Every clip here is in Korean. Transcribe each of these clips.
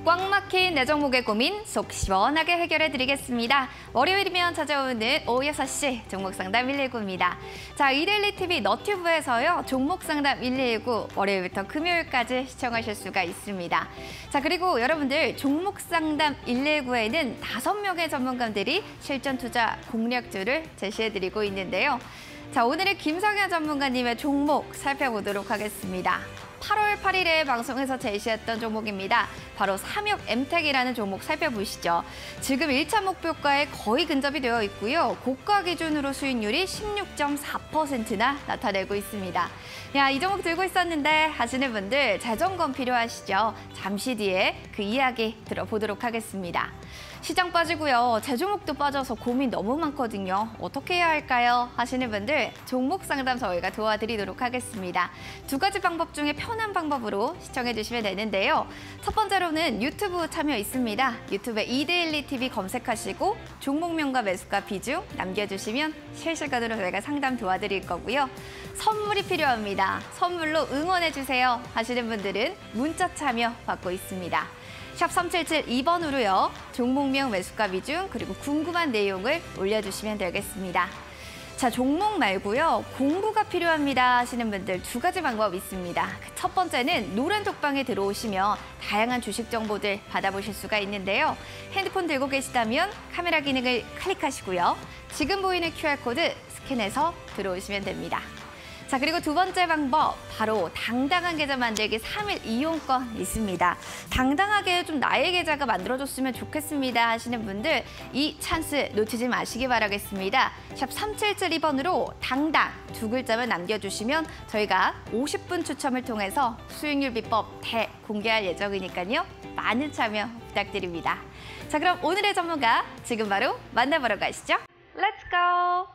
꽉 막힌 내 종목의 고민 속 시원하게 해결해드리겠습니다. 월요일이면 찾아오는 오후 6시 종목상담 119입니다. 자, 이데일리TV 너튜브에서요. 종목상담 119 월요일부터 금요일까지 시청하실 수가 있습니다. 자, 그리고 여러분들 종목상담 119에는 5명의 전문가들이 실전 투자 공략주를 제시해드리고 있는데요. 자, 오늘은 김성현 전문가님의 종목 살펴보도록 하겠습니다. 8월 8일에 방송에서 제시했던 종목입니다. 바로 삼육엠텍이라는 종목 살펴보시죠. 지금 1차 목표가에 거의 근접이 되어 있고요. 고가 기준으로 수익률이 16.4%나 나타내고 있습니다. 야, 이 종목 들고 있었는데 하시는 분들 재점검 필요하시죠? 잠시 뒤에 그 이야기 들어보도록 하겠습니다. 시장 빠지고요. 제 종목도 빠져서 고민 너무 많거든요. 어떻게 해야 할까요? 하시는 분들 종목 상담 저희가 도와드리도록 하겠습니다. 2가지 방법 중에 편한 방법으로 시청해 주시면 되는데요. 첫 번째로는 유튜브 참여 있습니다. 유튜브에 이데일리TV 검색하시고 종목명과 매수가 비중 남겨주시면 실시간으로 저희가 상담 도와드릴 거고요. 선물이 필요합니다. 선물로 응원해 주세요 하시는 분들은 문자 참여 받고 있습니다. 샵 3772번으로요. 종목명, 매수가 비중, 그리고 궁금한 내용을 올려주시면 되겠습니다. 자, 종목 말고요. 공부가 필요합니다 하시는 분들 2가지 방법 있습니다. 첫 번째는 노란 톡방에 들어오시면 다양한 주식 정보들 받아보실 수가 있는데요. 핸드폰 들고 계시다면 카메라 기능을 클릭하시고요. 지금 보이는 QR코드 스캔해서 들어오시면 됩니다. 자, 그리고 2번째 방법, 바로 당당한 계좌 만들기 3일 이용권 있습니다. 당당하게 좀 나의 계좌가 만들어졌으면 좋겠습니다 하시는 분들 이 찬스 놓치지 마시기 바라겠습니다. 샵 3772번으로 당당 2글자만 남겨주시면 저희가 50분 추첨을 통해서 수익률 비법 대공개할 예정이니까요. 많은 참여 부탁드립니다. 자, 그럼 오늘의 전문가 지금 바로 만나보러 가시죠. Let's go!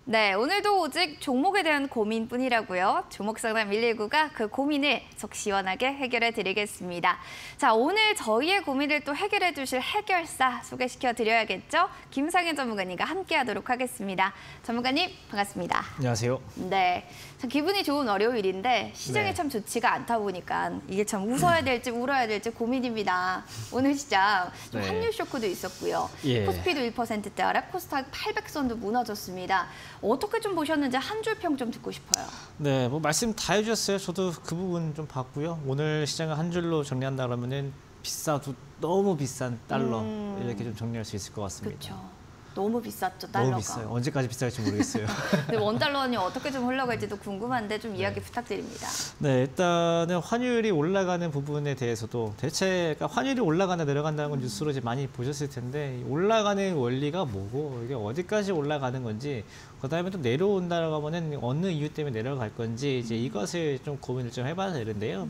네, 오늘도 오직 종목에 대한 고민뿐이라고요. 종목상담 119가 그 고민을 속 시원하게 해결해 드리겠습니다. 자, 오늘 저희의 고민을 또 해결해 주실 해결사 소개시켜 드려야겠죠? 김성현 전문가님과 함께하도록 하겠습니다. 전문가님, 반갑습니다. 안녕하세요. 네, 참 기분이 좋은 월요일인데 시장이 참 좋지가 않다 보니까 이게 참 웃어야 될지 울어야 될지 고민입니다. 오늘 시장 좀 환율 쇼크도 있었고요. 코스피도 1%대 하락, 코스닥 800선도 무너졌습니다. 어떻게 좀 보셨는지 한 줄 평 좀 듣고 싶어요. 네, 뭐 말씀 다 해주셨어요. 저도 그 부분 좀 봤고요. 오늘 시장을 한 줄로 정리한다 그러면은 비싸도 너무 비싼 달러 이렇게 좀 정리할 수 있을 것 같습니다. 그렇죠. 너무 비쌌죠, 달러가. 너무 비싸요. 언제까지 비쌀지 모르겠어요. 근데 원달러는 어떻게 좀 흘러갈지도 궁금한데 좀 이야기 부탁드립니다. 네, 일단은 환율이 올라가는 부분에 대해서도 대체 그러니까 환율이 올라간다 내려간다는 건 뉴스로 이제 많이 보셨을 텐데 올라가는 원리가 뭐고 이게 어디까지 올라가는 건지 그다음에 또 내려온다라고 하면은 어느 이유 때문에 내려갈 건지 이제 이것을 좀 고민을 좀 해봐야 되는데요.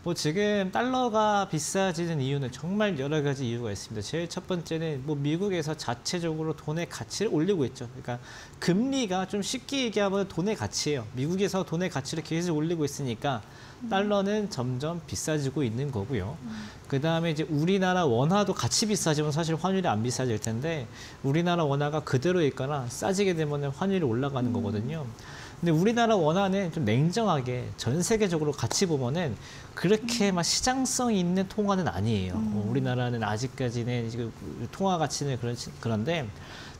뭐 지금 달러가 비싸지는 이유는 정말 여러 가지 이유가 있습니다. 제일 첫 번째는 뭐 미국에서 자체적으로 돈의 가치를 올리고 있죠. 그러니까 금리가 좀 쉽게 얘기하면 돈의 가치예요. 미국에서 돈의 가치를 계속 올리고 있으니까 달러는 점점 비싸지고 있는 거고요. 그 다음에 이제 우리나라 원화도 같이 비싸지면 사실 환율이 안 비싸질 텐데 우리나라 원화가 그대로 있거나 싸지게 되면 환율이 올라가는 거거든요. 근데 우리나라 원화는 좀 냉정하게 전 세계적으로 같이 보면은 그렇게 막 시장성 있는 통화는 아니에요. 우리나라는 아직까지는 지금 통화 가치는 그런데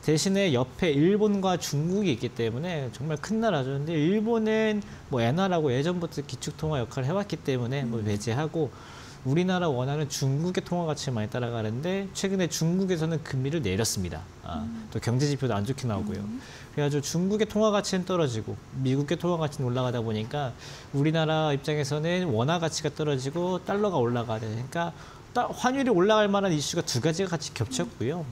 대신에 옆에 일본과 중국이 있기 때문에 정말 큰 나라죠. 근데 일본은 뭐 엔화라고 예전부터 기축통화 역할을 해왔기 때문에 뭐 배제하고 우리나라 원화는 중국의 통화 가치를 많이 따라가는데 최근에 중국에서는 금리를 내렸습니다. 또 경제 지표도 안 좋게 나오고요. 그래가지고 중국의 통화 가치는 떨어지고 미국의 통화 가치는 올라가다 보니까 우리나라 입장에서는 원화 가치가 떨어지고 달러가 올라가야 되니까 환율이 올라갈 만한 이슈가 두 가지가 같이 겹쳤고요.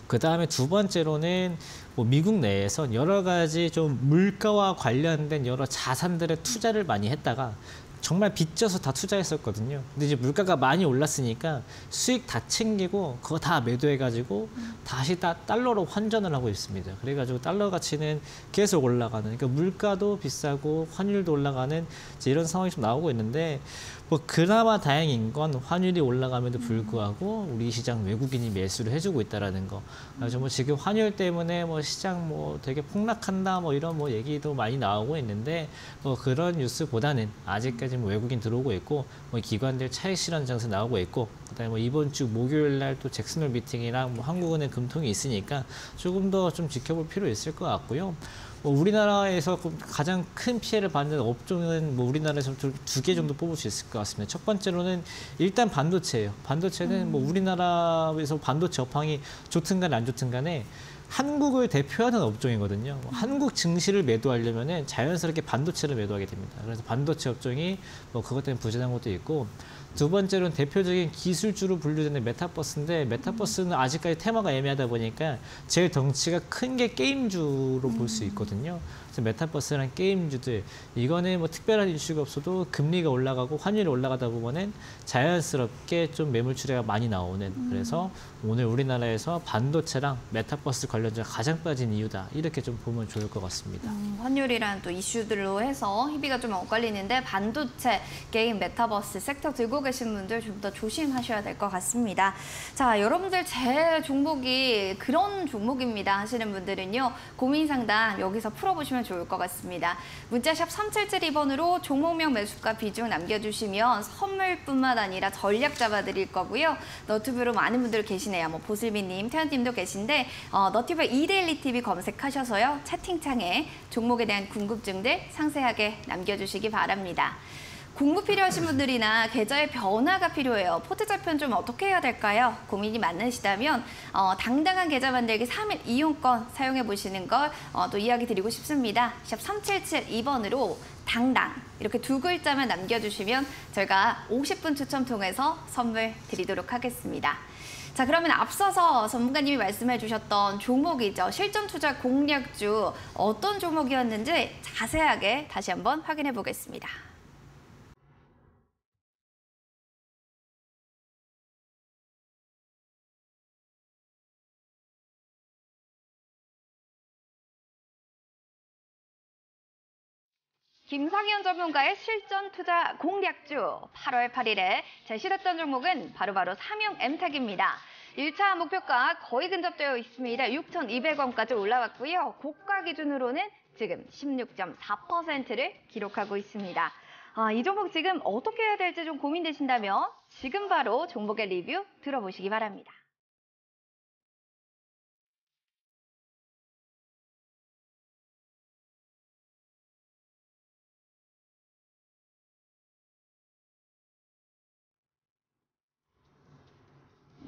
그 다음에 두 번째로는 뭐 미국 내에서 여러 가지 좀 물가와 관련된 여러 자산들의 투자를 많이 했다가 정말 빚져서 다 투자했었거든요. 근데 이제 물가가 많이 올랐으니까 수익 다 챙기고 그거 다 매도해가지고 다시 달러로 환전을 하고 있습니다. 그래가지고 달러 가치는 계속 올라가는, 그러니까 물가도 비싸고 환율도 올라가는 이제 이런 상황이 좀 나오고 있는데 뭐 그나마 다행인 건 환율이 올라감에도 불구하고 우리 시장 외국인이 매수를 해주고 있다라는 거. 그래서 뭐 지금 환율 때문에 뭐 시장 뭐 되게 폭락한다 뭐 이런 뭐 얘기도 많이 나오고 있는데 뭐 그런 뉴스보다는 아직까지 뭐 외국인 들어오고 있고 뭐 기관들 차익 실현 장세 나오고 있고 그다음에 뭐 이번 주 목요일 날 또 잭슨홀 미팅이랑 뭐 한국은행 금통이 있으니까 조금 더 좀 지켜볼 필요 있을 것 같고요. 뭐 우리나라에서 가장 큰 피해를 받는 업종은 뭐 우리나라에서 두 개 정도 뽑을 수 있을 것 같습니다. 첫 번째로는 일단 반도체예요. 반도체는 뭐 우리나라에서 반도체 업황이 좋든 간에 안 좋든 간에 한국을 대표하는 업종이거든요. 한국 증시를 매도하려면 자연스럽게 반도체를 매도하게 됩니다. 그래서 반도체 업종이 뭐 그것 때문에 부진한 것도 있고 두 번째로는 대표적인 기술주로 분류되는 메타버스인데 메타버스는 아직까지 테마가 애매하다 보니까 제일 덩치가 큰 게 게임주로 볼 수 있거든요. 그래서 메타버스랑 게임주들 이거는 뭐 특별한 이슈가 없어도 금리가 올라가고 환율이 올라가다 보면은 자연스럽게 좀 매물 추세가 많이 나오는 그래서 오늘 우리나라에서 반도체랑 메타버스 관련주가 가장 빠진 이유다 이렇게 좀 보면 좋을 것 같습니다. 환율이란 또 이슈들로 해서 희비가 좀 엇갈리는데 반도체, 게임, 메타버스 섹터 들고 계신 분들 좀 더 조심하셔야 될 것 같습니다. 자, 여러분들 제 종목이 그런 종목입니다 하시는 분들은요. 고민 상담 여기서 풀어보시면 좋을 것 같습니다. 문자샵 3772번으로 종목명 매수가 비중 남겨주시면 선물뿐만 아니라 전략 잡아드릴 거고요. 너튜브로 많은 분들 계시네요. 뭐 보슬비님, 태연님도 계신데 너튜브 이데일리 TV 검색하셔서요. 채팅창에 종목에 대한 궁금증들 상세하게 남겨주시기 바랍니다. 공부 필요하신 분들이나 계좌의 변화가 필요해요. 포트자편 좀 어떻게 해야 될까요? 고민이 많으시다면 당당한 계좌 만들기 3일 이용권 사용해 보시는 걸 또 이야기 드리고 싶습니다. 샵 3772번으로 당당 이렇게 두 글자만 남겨주시면 저희가 50분 추첨 통해서 선물 드리도록 하겠습니다. 자, 그러면 앞서서 전문가님이 말씀해 주셨던 종목이죠. 실전 투자 공략주 어떤 종목이었는지 자세하게 다시 한번 확인해 보겠습니다. 김상현 전문가의 실전 투자 공략주 8월 8일에 제시됐던 종목은 바로 삼용엠텍입니다. 1차 목표가 거의 근접되어 있습니다. 6,200원까지 올라왔고요. 고가 기준으로는 지금 16.4%를 기록하고 있습니다. 이 종목 지금 어떻게 해야 될지 좀 고민되신다면 지금 바로 종목의 리뷰 들어보시기 바랍니다.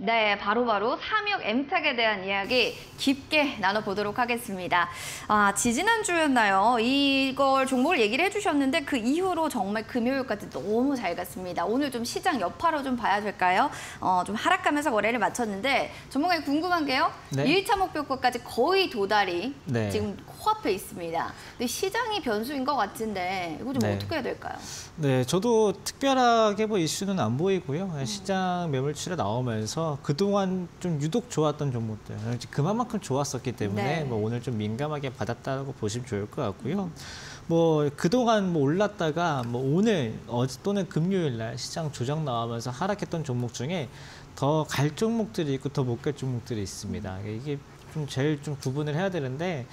네, 바로바로 삼육 엠텍에 대한 이야기 깊게 나눠보도록 하겠습니다. 지지난주였나요? 이걸 종목을 얘기를 해주셨는데 그 이후로 정말 금요일까지 너무 잘 갔습니다. 오늘 좀 시장 여파로 좀 봐야 될까요? 좀 하락하면서 거래를 마쳤는데 종목에 궁금한 게요. 네. 1차 목표가까지 거의 도달이 네. 지금 코앞에 있습니다. 근데 시장이 변수인 것 같은데 이거 좀 네. 어떻게 해야 될까요? 네, 저도 특별하게 뭐 이슈는 안 보이고요. 시장 매물치가 나오면서 그동안 좀 유독 좋았던 종목들, 그만큼 좋았었기 때문에 네. 뭐 오늘 좀 민감하게 받았다고 보시면 좋을 것 같고요. 뭐 그동안 뭐 올랐다가 뭐 오늘 또는 금요일 날 시장 조정 나오면서 하락했던 종목 중에 더 갈 종목들이 있고 더 못 갈 종목들이 있습니다. 이게 좀 제일 좀 구분을 해야 되는데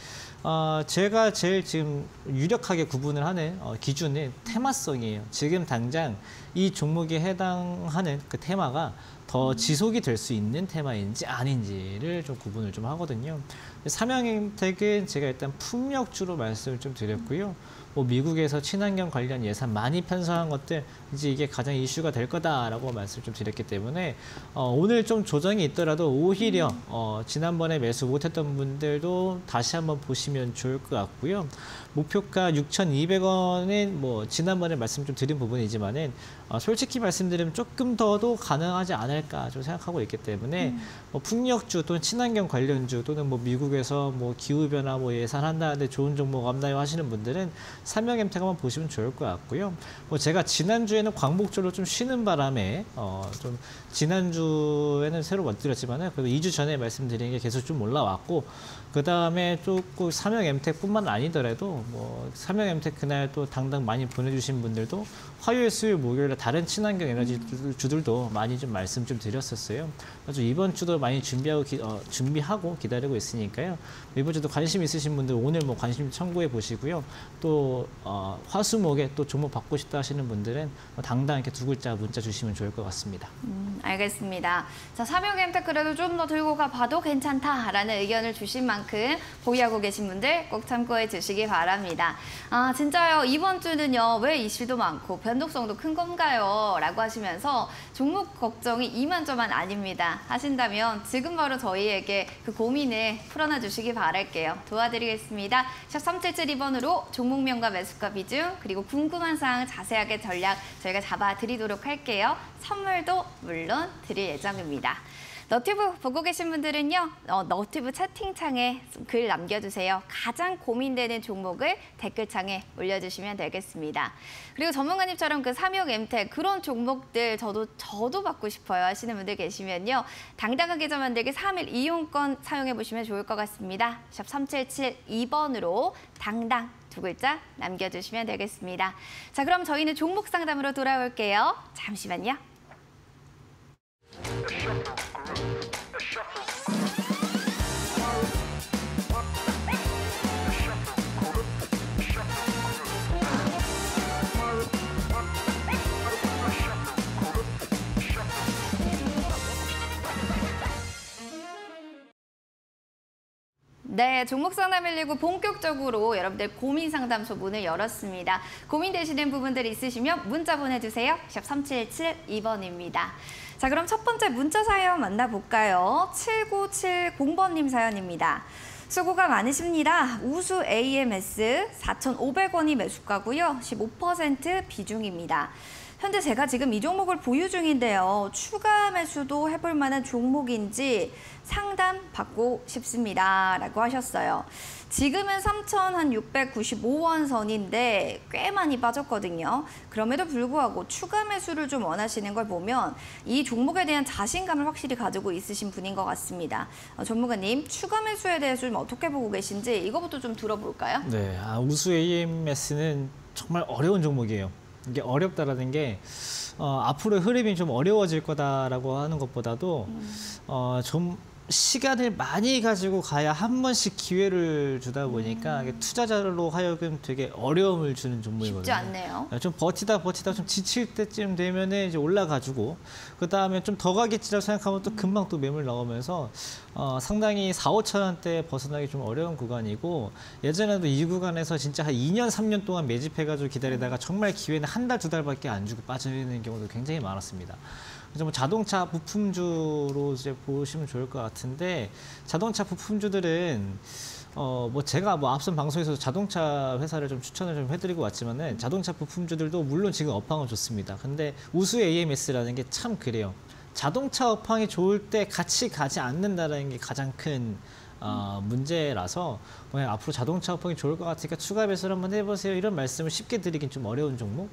제가 제일 지금 유력하게 구분을 하는 기준은 테마성이에요. 지금 당장 이 종목에 해당하는 그 테마가 더 지속이 될 수 있는 테마인지 아닌지를 좀 구분을 좀 하거든요. 삼양엠텍은 제가 일단 풍력주로 말씀을 좀 드렸고요. 뭐 미국에서 친환경 관련 예산 많이 편성한 것들 이제 이게 가장 이슈가 될 거다라고 말씀을 좀 드렸기 때문에 오늘 좀 조정이 있더라도 오히려 지난번에 매수 못했던 분들도 다시 한번 보시면 좋을 것 같고요. 목표가 6,200원은 뭐 지난번에 말씀 좀 드린 부분이지만은 솔직히 말씀드리면 조금 더도 가능하지 않을까 좀 생각하고 있기 때문에 뭐 풍력주 또는 친환경 관련주 또는 뭐 미국에서 뭐 기후 변화 뭐 예산한다는데 좋은 종목 없나요 하시는 분들은 삼양엠텍 한번 보시면 좋을 것 같고요. 뭐 제가 지난주에는 광복절로 좀 쉬는 바람에 좀 지난주에는 새로 못 드렸지만은 그래도 2주 전에 말씀드린 게 계속 좀 올라왔고 그 다음에 조금 삼양엠텍뿐만 아니더라도 뭐 삼양엠텍 그날 또 당당 많이 보내주신 분들도 화요일, 수요일, 목요일에 다른 친환경 에너지 주들도 많이 좀 말씀 좀 드렸었어요. 그래서 이번 주도 많이 준비하고 기다리고 있으니까요. 이번 주도 관심 있으신 분들 오늘 뭐 관심 청구해 보시고요. 또 화수목에 또 종목 받고 싶다 하시는 분들은 당당 이렇게 두 글자 문자 주시면 좋을 것 같습니다. 알겠습니다. 자, 삼양엠텍 그래도 좀 더 들고 가봐도 괜찮다라는 의견을 주신 만큼 보유하고 계신 분들 꼭 참고해 주시기 바랍니다. 진짜요. 이번 주는요. 왜 이슈도 많고 변동성도 큰 건가요? 라고 하시면서 종목 걱정이 이만저만 아닙니다. 하신다면 지금 바로 저희에게 그 고민을 풀어놔 주시기 바랄게요. 도와드리겠습니다. 샵 3772번으로 종목명과 매수가 비중 그리고 궁금한 사항 자세하게 전략 저희가 잡아드리도록 할게요. 선물도 물론 드릴 예정입니다. 너튜브 보고 계신 분들은요. 너튜브 채팅창에 글 남겨주세요. 가장 고민되는 종목을 댓글창에 올려주시면 되겠습니다. 그리고 전문가님처럼 그 삼육엠텍 그런 종목들 저도 받고 싶어요 하시는 분들 계시면요. 당당한 계좌 만들기 3일 이용권 사용해보시면 좋을 것 같습니다. 샵 3772번으로 당당 두 글자 남겨주시면 되겠습니다. 자, 그럼 저희는 종목 상담으로 돌아올게요. 잠시만요. 네, 종목 상담 119 본격적으로 여러분들 고민 상담소 문을 열었습니다. 고민되시는 부분들 있으시면 문자 보내주세요. 샵 3772번입니다. 자, 그럼 첫 번째 문자 사연 만나볼까요? 7970번님 사연입니다. 수고가 많으십니다. 우수 AMS 4,500원이 매수가고요. 15% 비중입니다. 현재 제가 지금 이 종목을 보유 중인데요. 추가 매수도 해볼 만한 종목인지 상담 받고 싶습니다. 라고 하셨어요. 지금은 3,695원 선인데 꽤 많이 빠졌거든요. 그럼에도 불구하고 추가 매수를 좀 원하시는 걸 보면 이 종목에 대한 자신감을 확실히 가지고 있으신 분인 것 같습니다. 전문가님, 추가 매수에 대해서 좀 어떻게 보고 계신지 이거부터 좀 들어볼까요? 네, 우수 AMS는 정말 어려운 종목이에요. 이게 어렵다라는 게 앞으로 흐름이 좀 어려워질 거다라고 하는 것보다도 좀 시간을 많이 가지고 가야 한 번씩 기회를 주다 보니까 투자자로 하여금 되게 어려움을 주는 종목이거든요. 쉽지 않네요. 좀 버티다 좀 지칠 때쯤 되면은 이제 올라가지고 그 다음에 좀 더 가겠지라고 생각하면 또 금방 또 매물 나오면서 상당히 4, 5천 원대 벗어나기 좀 어려운 구간이고 예전에도 이 구간에서 진짜 한 2년, 3년 동안 매집해가지고 기다리다가 정말 기회는 한 달, 두 달밖에 안 주고 빠지는 경우도 굉장히 많았습니다. 그래서 뭐 자동차 부품주로 이제 보시면 좋을 것 같은데 자동차 부품주들은 뭐 제가 뭐 앞선 방송에서 자동차 회사를 좀 추천을 좀 해드리고 왔지만은 자동차 부품주들도 물론 지금 업황은 좋습니다. 근데 우수 AMS라는 게 참 그래요. 자동차 업황이 좋을 때 같이 가지 않는다는 게 가장 큰 문제라서 앞으로 자동차 업황이 좋을 것 같으니까 추가 매수를 한번 해보세요. 이런 말씀을 쉽게 드리긴 좀 어려운 종목.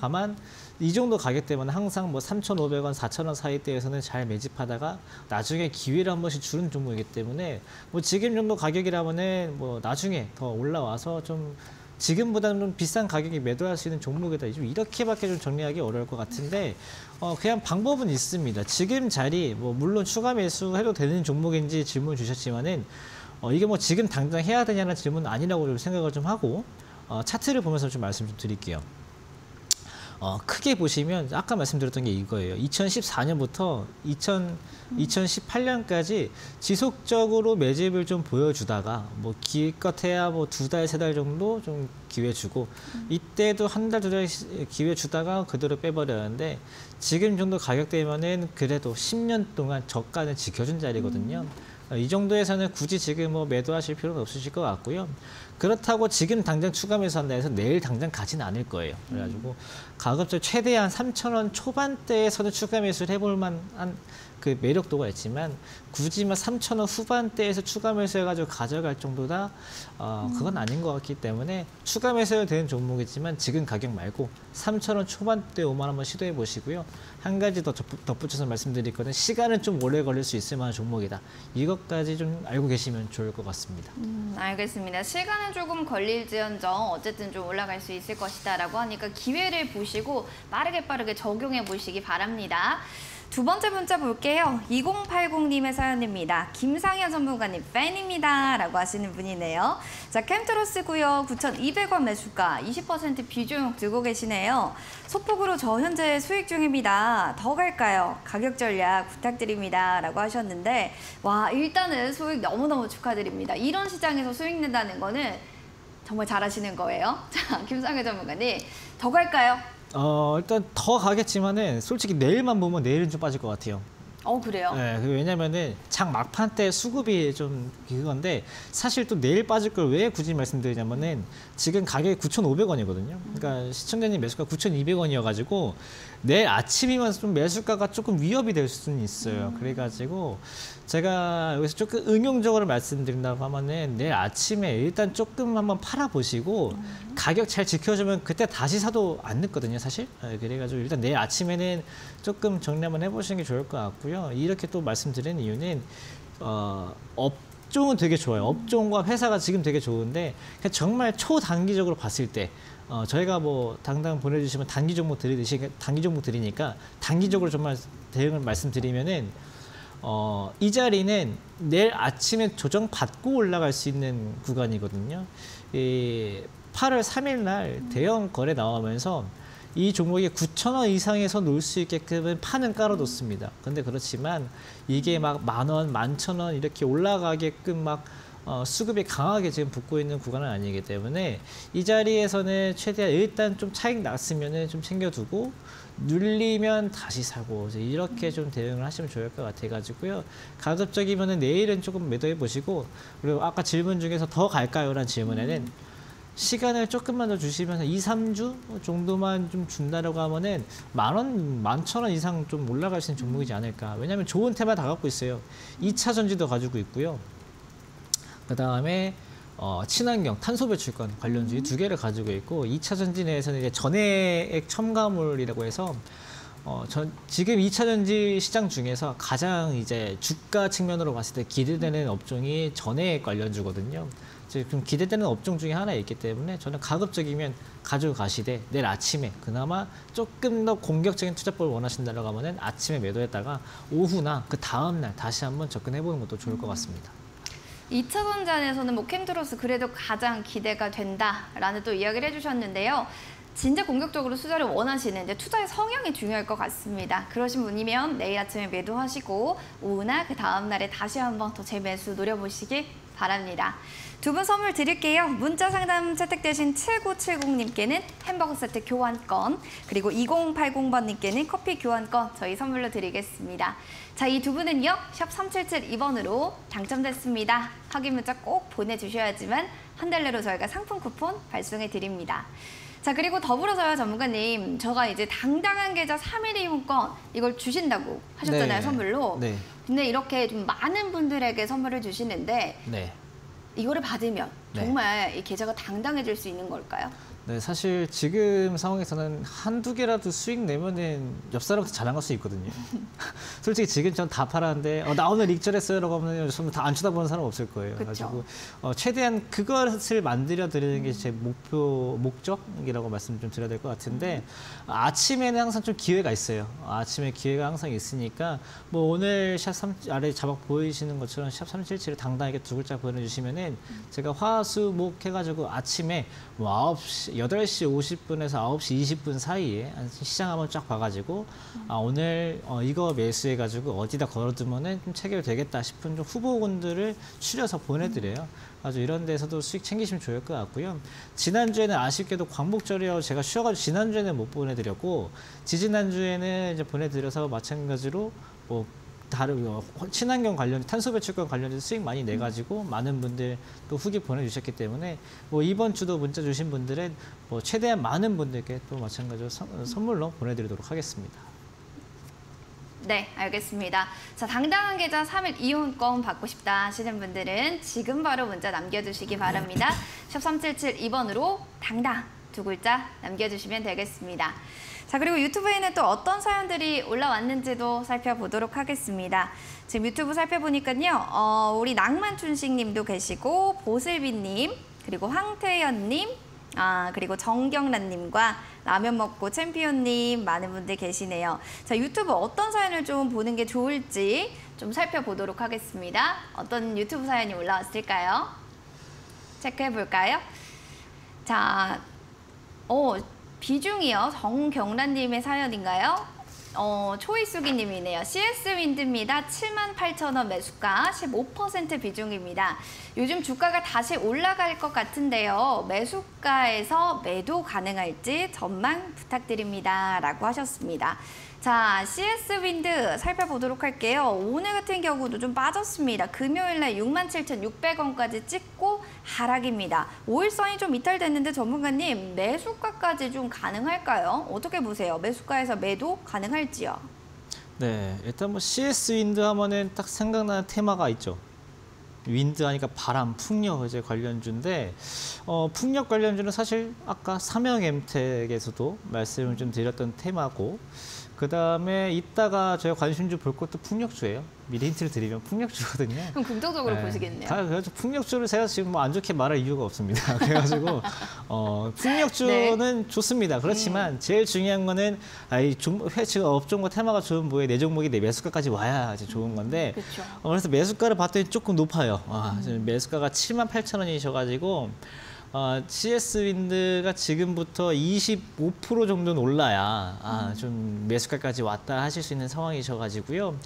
다만 이 정도 가격대면 항상 뭐 3,500원, 4,000원 사이대에서는 잘 매집하다가 나중에 기회를 한 번씩 주는 종목이기 때문에 뭐 지금 정도 가격이라면은 뭐 나중에 더 올라와서 좀 지금보다는 좀 비싼 가격에 매도할 수 있는 종목이다. 좀 이렇게밖에 좀 정리하기 어려울 것 같은데 그냥 방법은 있습니다. 지금 자리 뭐 물론 추가 매수해도 되는 종목인지 질문 주셨지만은 이게 뭐 지금 당장 해야 되냐는 질문은 아니라고 좀 생각을 좀 하고 차트를 보면서 좀 말씀 좀 드릴게요. 크게 보시면 아까 말씀드렸던 게 이거예요. 2014년부터 2018년까지 지속적으로 매집을 좀 보여주다가 뭐 기껏해야 뭐 2달, 3달 정도 좀 기회 주고 이때도 1달, 2달 기회 주다가 그대로 빼버렸는데 지금 정도 가격대면은 그래도 10년 동안 저가는 지켜준 자리거든요. 이 정도에서는 굳이 지금 뭐 매도하실 필요는 없으실 것 같고요. 그렇다고 지금 당장 추가 매수한다 해서 내일 당장 가지는 않을 거예요. 그래가지고 가급적 최대한 3,000원 초반대에서는 추가 매수를 해볼 만한 그 매력도가 있지만 굳이 막 3,000원 후반대에서 추가 매수해가지고 가져갈 정도다 그건 아닌 것 같기 때문에 추가 매수해도 되는 종목이지만 지금 가격 말고 3,000원 초반대 5만 한번 시도해 보시고요. 한 가지 더 덧붙여서 말씀드릴 거는 시간은 좀 오래 걸릴 수 있을 만한 종목이다. 이것까지 좀 알고 계시면 좋을 것 같습니다. 알겠습니다. 시간은 조금 걸릴지언정 어쨌든 좀 올라갈 수 있을 것이다라고 하니까 기회를 보시고 빠르게 적용해 보시기 바랍니다. 두 번째 문자 볼게요. 2080님의 사연입니다. 김상현 전문가님 팬입니다. 라고 하시는 분이네요. 자, 캠트로스 구역 9,200원 매수가 20% 비중 들고 계시네요. 소폭으로 저 현재 수익 중입니다. 더 갈까요? 가격 전략 부탁드립니다. 라고 하셨는데 와, 일단은 수익 너무너무 축하드립니다. 이런 시장에서 수익 낸다는 거는 정말 잘하시는 거예요. 자, 김상현 전문가님 더 갈까요? 일단 더 가겠지만은 솔직히 내일만 보면 내일은 좀 빠질 것 같아요. 그래요? 네, 왜냐면은 장 막판 때 수급이 좀 그건데 사실 또 내일 빠질 걸 왜 굳이 말씀드리냐면은 지금 가격이 9,500원이거든요. 그러니까 시청자님 매수가 9,200원이어가지고 내일 아침이면 좀 매수가가 조금 위협이 될 수는 있어요. 그래가지고 제가 여기서 조금 응용적으로 말씀드린다고 하면은 내일 아침에 일단 조금 한번 팔아보시고 가격 잘 지켜주면 그때 다시 사도 안 늦거든요, 사실. 네, 그래가지고 일단 내일 아침에는 조금 정리 한번 해보시는 게 좋을 것 같고요. 이렇게 또 말씀드리는 이유는 업종은 되게 좋아요. 업종과 회사가 지금 되게 좋은데 정말 초단기적으로 봤을 때 저희가 뭐 당당 보내주시면 단기 종목 드리니까 단기적으로 정말 대응을 말씀드리면은 이 자리는 내일 아침에 조정받고 올라갈 수 있는 구간이거든요. 8월 3일 날 대형 거래 나오면서 이 종목이 9,000원 이상에서 놀 수 있게끔 판은 깔아뒀습니다. 근데 그렇지만 이게 막 10,000원, 11,000원 이렇게 올라가게끔 막 수급이 강하게 지금 붙고 있는 구간은 아니기 때문에 이 자리에서는 최대한 일단 좀 차익 났으면은 좀 챙겨두고 눌리면 다시 사고 이렇게 좀 대응을 하시면 좋을 것 같아가지고요. 가급적이면은 내일은 조금 매도해 보시고 그리고 아까 질문 중에서 더 갈까요? 라는 질문에는 시간을 조금만 더 주시면서 2, 3주 정도만 좀 준다라고 하면은 10,000원, 11,000원 이상 좀 올라갈 수 있는 종목이지 않을까. 왜냐하면 좋은 테마 다 갖고 있어요. 2차 전지도 가지고 있고요. 그 다음에 친환경, 탄소 배출권 관련주의 2개를 가지고 있고 2차 전지 내에서는 이제 전해액 첨가물이라고 해서 지금 2차 전지 시장 중에서 가장 이제 주가 측면으로 봤을 때 기대되는 업종이 전해액 관련주거든요. 지금 기대되는 업종 중에 하나 있기 때문에 저는 가급적이면 가지고 가시되 내일 아침에 그나마 조금 더 공격적인 투자법을 원하신다고 하면은 아침에 매도했다가 오후나 그 다음날 다시 한번 접근해보는 것도 좋을 것 같습니다. 2차 전지 안에서는 뭐 캠트로스 그래도 가장 기대가 된다라는 또 이야기를 해주셨는데요. 진짜 공격적으로 투자를 원하시는데 투자의 성향이 중요할 것 같습니다. 그러신 분이면 내일 아침에 매도하시고 오후나 그 다음 날에 다시 한번 더 재매수 노려보시길 바랍니다. 두 분 선물 드릴게요. 문자 상담 채택되신 7970님께는 햄버거 세트 교환권, 그리고 2080번님께는 커피 교환권 저희 선물로 드리겠습니다. 자, 이 두 분은요, 샵 3772번으로 당첨됐습니다. 확인 문자 꼭 보내주셔야지만 한 달 내로 저희가 상품 쿠폰 발송해 드립니다. 자, 그리고 더불어서요, 전문가님, 저가 이제 당당한 계좌 3일 이용권 이걸 주신다고 하셨잖아요, 네. 선물로. 네. 근데 이렇게 좀 많은 분들에게 선물을 주시는데 네. 이거를 받으면 네. 정말 이 계좌가 당당해질 수 있는 걸까요? 네, 사실 지금 상황에서는 한두 개라도 수익 내면은 옆 사람한테 자랑할 수 있거든요. 솔직히 지금 전 다 팔았는데 나 오늘 익절했어요라고 하면 정말 다 안 쳐다보는 사람 없을 거예요. 그쵸. 그래가지고 최대한 그것을 만들어 드리는 게 제 목적이라고 말씀 좀 드려야 될 것 같은데 아침에는 항상 좀 기회가 있어요. 아침에 기회가 항상 있으니까 뭐 오늘 샵 3 아래 자막 보이시는 것처럼 샵 377을 당당하게 두 글자 보내주시면은 제가 화수목 해가지고 아침에 뭐 8시 50분에서 9시 20분 사이에 시장 한번 쫙 봐가지고 오늘 이거 매수해가지고 어디다 걸어두면은 좀 체결되겠다 싶은 좀 후보군들을 추려서 보내드려요. 아주 이런 데서도 수익 챙기시면 좋을 것 같고요. 지난주에는 아쉽게도 광복절이어 제가 쉬어가지고 지난주에는 못 보내드렸고 지지난주에는 이제 보내드려서 마찬가지로 뭐 다른 친환경 관련 탄소 배출권 관련해서 수익 많이 내가지고 많은 분들 또 후기 보내주셨기 때문에 뭐 이번 주도 문자 주신 분들은 뭐 최대한 많은 분들께 또 마찬가지로 선물로 보내드리도록 하겠습니다. 네, 알겠습니다. 자, 당당한 계좌 3일 이용권 받고 싶다 하시는 분들은 지금 바로 문자 남겨주시기 바랍니다. 샵 3772번으로 당당 두 글자 남겨주시면 되겠습니다. 자, 그리고 유튜브에는 또 어떤 사연들이 올라왔는지도 살펴보도록 하겠습니다. 지금 유튜브 살펴보니까요, 우리 낭만춘식 님도 계시고, 보슬비님, 그리고 황태현님, 그리고 정경란님과 라면 먹고 챔피언님 많은 분들 계시네요. 자, 유튜브 어떤 사연을 좀 보는 게 좋을지 좀 살펴보도록 하겠습니다. 어떤 유튜브 사연이 올라왔을까요? 체크해 볼까요? 자, 비중이요. 정경란님의 사연인가요? 초이수기님이네요. CS윈드입니다. 78,000원 매수가 15% 비중입니다. 요즘 주가가 다시 올라갈 것 같은데요. 매수가에서 매도 가능할지 전망 부탁드립니다. 라고 하셨습니다. 자, CS윈드 살펴보도록 할게요. 오늘 같은 경우도 좀 빠졌습니다. 금요일날 67,600원까지 찍고 하락입니다. 5일선이 좀 이탈됐는데 전문가님, 매수가까지 좀 가능할까요? 어떻게 보세요? 매수가에서 매도 가능할지요? 네, 일단 뭐 CS 윈드 하면은 딱 생각나는 테마가 있죠. 윈드 하니까 바람, 풍력 이제 관련주인데 풍력 관련주는 사실 아까 삼형엠텍에서도 말씀을 좀 드렸던 테마고 그 다음에 이따가 저희가 관심주 볼 것도 풍력주예요. 미리 힌트를 드리면 풍력주거든요. 그럼 긍정적으로 네. 보시겠네요. 그래서 풍력주를 제가 지금 뭐 안 좋게 말할 이유가 없습니다. 그래가지고 풍력주는 네. 좋습니다. 그렇지만 제일 중요한 거는 지금 업종과 테마가 좋은 뭐에 내 종목이 내 매수가까지 와야 이제 좋은 건데 그래서 매수가를 봤더니 조금 높아요. 지금 매수가가 78,000원이셔가지고 CS윈드가 지금부터 25% 정도는 올라야 좀 매수가까지 왔다 하실 수 있는 상황이셔가지고요.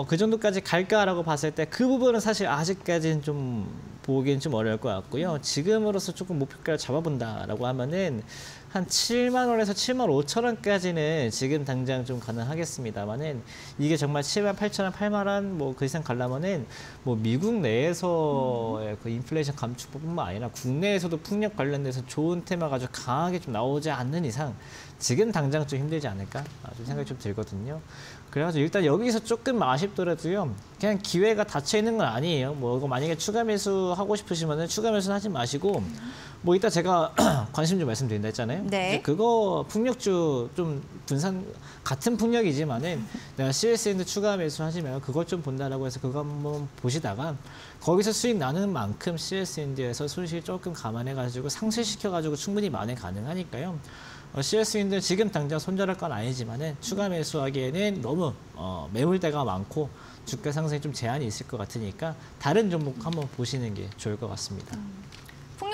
그 정도까지 갈까라고 봤을 때 그 부분은 사실 아직까지는 좀 보기엔 좀 어려울 것 같고요. 지금으로서 조금 목표가를 잡아본다라고 하면은 한 7만 원에서 7만 5천 원까지는 지금 당장 좀 가능하겠습니다만은 이게 정말 7만 8천 원, 8만 원 뭐 그 이상 가려면은 뭐 미국 내에서의 그 인플레이션 감축법뿐만 아니라 국내에서도 풍력 관련돼서 좋은 테마가 아주 강하게 좀 나오지 않는 이상 지금 당장 좀 힘들지 않을까 좀 생각이 좀 들거든요. 그래가지고 일단 여기서 조금 아쉽더라도요. 그냥 기회가 닫혀 있는 건 아니에요. 뭐 이거 만약에 추가 매수 하고 싶으시면은 추가 매수는 하지 마시고 뭐 이따 제가 관심 좀 말씀드린다 했잖아요. 네. 그거 풍력주 좀 분산 같은 풍력이지만은 내가 CS인데 추가 매수 하시면 그것 좀 본다라고 해서 그거 한번 보시다가 거기서 수익 나는 만큼 CS인데에서 손실 조금 감안해가지고 상쇄시켜가지고 충분히 만회 가능하니까요. CS인데 지금 당장 손절할 건 아니지만은 추가 매수하기에는 너무 매물대가 많고 주가 상승에 좀 제한이 있을 것 같으니까 다른 종목 한번 보시는 게 좋을 것 같습니다.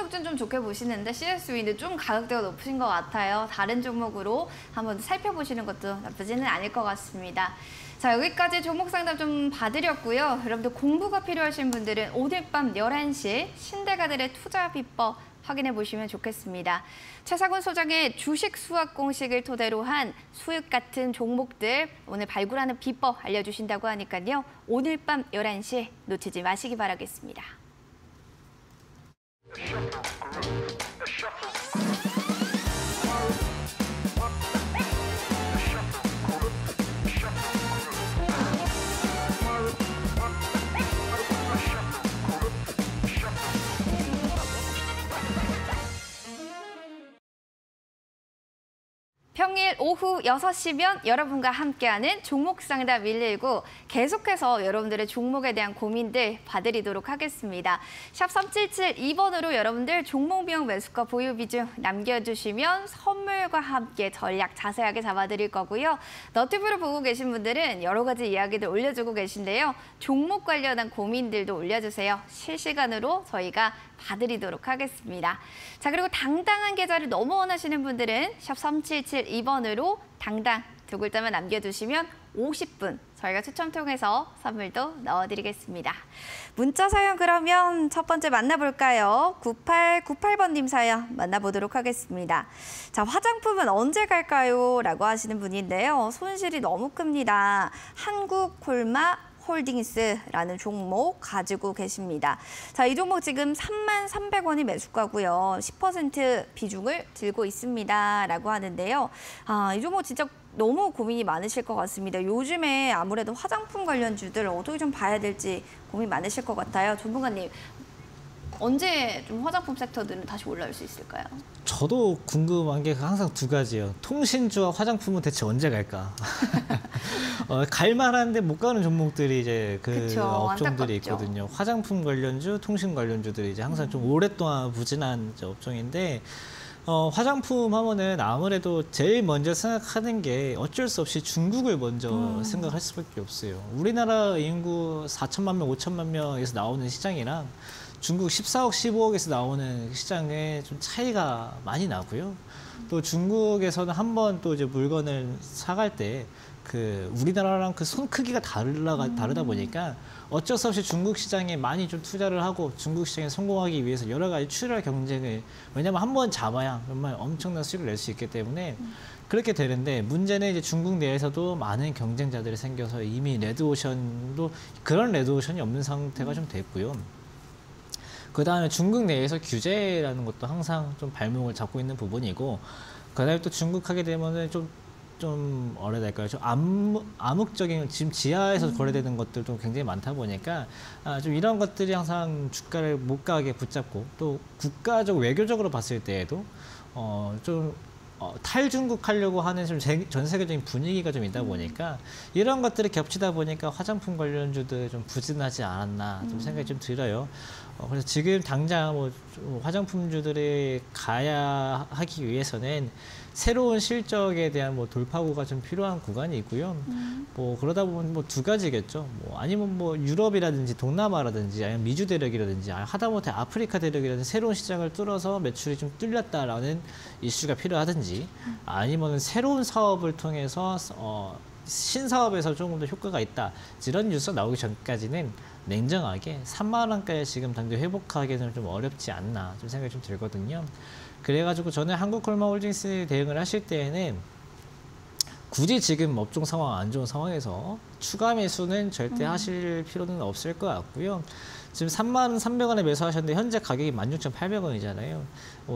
수급준 좀 좋게 보시는데 CSW는 좀 가격대가 높으신 것 같아요. 다른 종목으로 한번 살펴보시는 것도 나쁘지는 않을 것 같습니다. 자, 여기까지 종목 상담 좀 봐드렸고요. 여러분들 공부가 필요하신 분들은 오늘 밤 11시 신대가들의 투자 비법 확인해 보시면 좋겠습니다. 최상훈 소장의 주식 수학 공식을 토대로 한 수익 같은 종목들 오늘 발굴하는 비법 알려주신다고 하니까요. 오늘 밤 11시 놓치지 마시기 바라겠습니다. 평일 오후 6시면 여러분과 함께하는 종목상담 119 계속해서 여러분들의 종목에 대한 고민들 봐드리도록 하겠습니다. 샵 3772번으로 여러분들 종목명 매수가 보유 비중 남겨주시면 선물과 함께 전략 자세하게 잡아드릴 거고요. 너튜브로 보고 계신 분들은 여러 가지 이야기들 올려주고 계신데요. 종목 관련한 고민들도 올려주세요. 실시간으로 저희가 봐드리도록 하겠습니다. 자, 그리고 당당한 계좌를 너무 원하시는 분들은 샵 3772번으로 당당 두 글자만 남겨주시면 50분 저희가 추첨 통해서 선물도 넣어드리겠습니다. 문자 사연 그러면 첫 번째 만나볼까요? 9898번님 사연 만나보도록 하겠습니다. 자, 화장품은 언제 갈까요? 라고 하시는 분인데요. 손실이 너무 큽니다. 한국콜마 홀딩스라는 종목 가지고 계십니다. 자, 이 종목 지금 33,300원이 매수가고요. 10% 비중을 들고 있습니다. 라고 하는데요. 이 종목 진짜 너무 고민이 많으실 것 같습니다. 요즘에 아무래도 화장품 관련주들 어떻게 좀 봐야 될지 고민 많으실 것 같아요. 전문가님, 언제 좀 화장품 섹터들은 다시 올라올 수 있을까요? 저도 궁금한 게 항상 두 가지예요. 통신주와 화장품은 대체 언제 갈까? 갈만한데 못 가는 종목들이 이제 그쵸, 업종들이 안타깝죠. 있거든요. 화장품 관련주, 통신 관련주들이 이제 항상 좀 오랫동안 부진한 이제 업종인데 화장품 하면은 아무래도 제일 먼저 생각하는 게 어쩔 수 없이 중국을 먼저 생각할 수밖에 없어요. 우리나라 인구 4천만 명, 5천만 명에서 나오는 시장이랑 중국 14억, 15억에서 나오는 시장에 좀 차이가 많이 나고요. 또 중국에서는 한번 또 이제 물건을 사갈 때 그 우리나라랑 그 손 크기가 다르다 보니까 어쩔 수 없이 중국 시장에 많이 좀 투자를 하고 중국 시장에 성공하기 위해서 여러 가지 출혈 경쟁을, 왜냐면 한 번 잡아야 정말 엄청난 수익을 낼 수 있기 때문에 그렇게 되는데, 문제는 이제 중국 내에서도 많은 경쟁자들이 생겨서 이미 레드오션도 그런 레드오션이 없는 상태가 좀 됐고요. 그 다음에 중국 내에서 규제라는 것도 항상 좀 발목을 잡고 있는 부분이고, 그 다음에 또 중국 하게 되면은 좀 뭐라 해야 될까요? 좀 암묵적인, 지금 지하에서 거래되는 것들도 굉장히 많다 보니까 좀 이런 것들이 항상 주가를 못 가게 붙잡고, 또 국가적 외교적으로 봤을 때에도 탈중국 하려고 하는 좀 전 세계적인 분위기가 좀 있다 보니까 이런 것들이 겹치다 보니까 화장품 관련주들 좀 부진하지 않았나 좀 생각이 좀 들어요. 그래서 지금 당장 뭐 화장품주들이 가야 하기 위해서는 새로운 실적에 대한 뭐 돌파구가 좀 필요한 구간이 있고요. 뭐 그러다 보면 뭐 두 가지겠죠. 뭐 아니면 뭐 유럽이라든지 동남아라든지 아니면 미주 대륙이라든지 하다못해 아프리카 대륙이라든지 새로운 시장을 뚫어서 매출이 좀 뚫렸다라는 이슈가 필요하든지, 아니면 새로운 사업을 통해서 신사업에서 조금 더 효과가 있다, 이런 뉴스가 나오기 전까지는 냉정하게 3만 원까지 지금 당장 회복하기는 좀 어렵지 않나 좀 생각이 좀 들거든요. 그래가지고 저는 한국콜마홀딩스 대응을 하실 때에는 굳이 지금 업종 상황 안 좋은 상황에서 추가 매수는 절대 하실 필요는 없을 것 같고요. 지금 33,300원에 매수하셨는데 현재 가격이 16,800원이잖아요.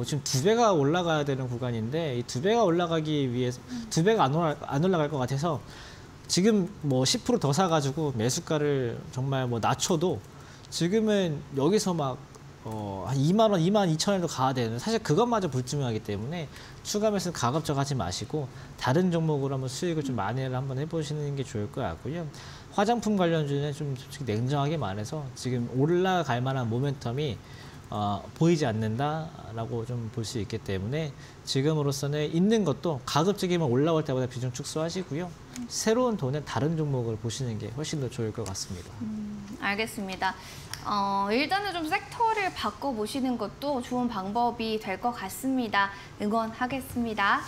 지금 2배가 올라가야 되는 구간인데 이 2배가 올라가기 위해서 2배가 안 올라갈 것 같아서 지금 뭐 10% 더 사가지고 매수가를 정말 뭐 낮춰도 지금은 여기서 막 한 2만 원, 22,000원도 가야 되는, 사실 그것마저 불투명하기 때문에 추가 매수는 가급적 하지 마시고 다른 종목으로 한번 수익을 좀 만회를 한번 해보시는 게 좋을 것 같고요. 화장품 관련주는 좀 솔직히 냉정하게 말해서 지금 올라갈 만한 모멘텀이 보이지 않는다라고 좀 볼 수 있기 때문에 지금으로서는 있는 것도 가급적이면 올라올 때보다 비중 축소하시고요. 새로운 돈은 다른 종목을 보시는 게 훨씬 더 좋을 것 같습니다. 알겠습니다. 일단은 좀 섹터를 바꿔보시는 것도 좋은 방법이 될 것 같습니다. 응원하겠습니다.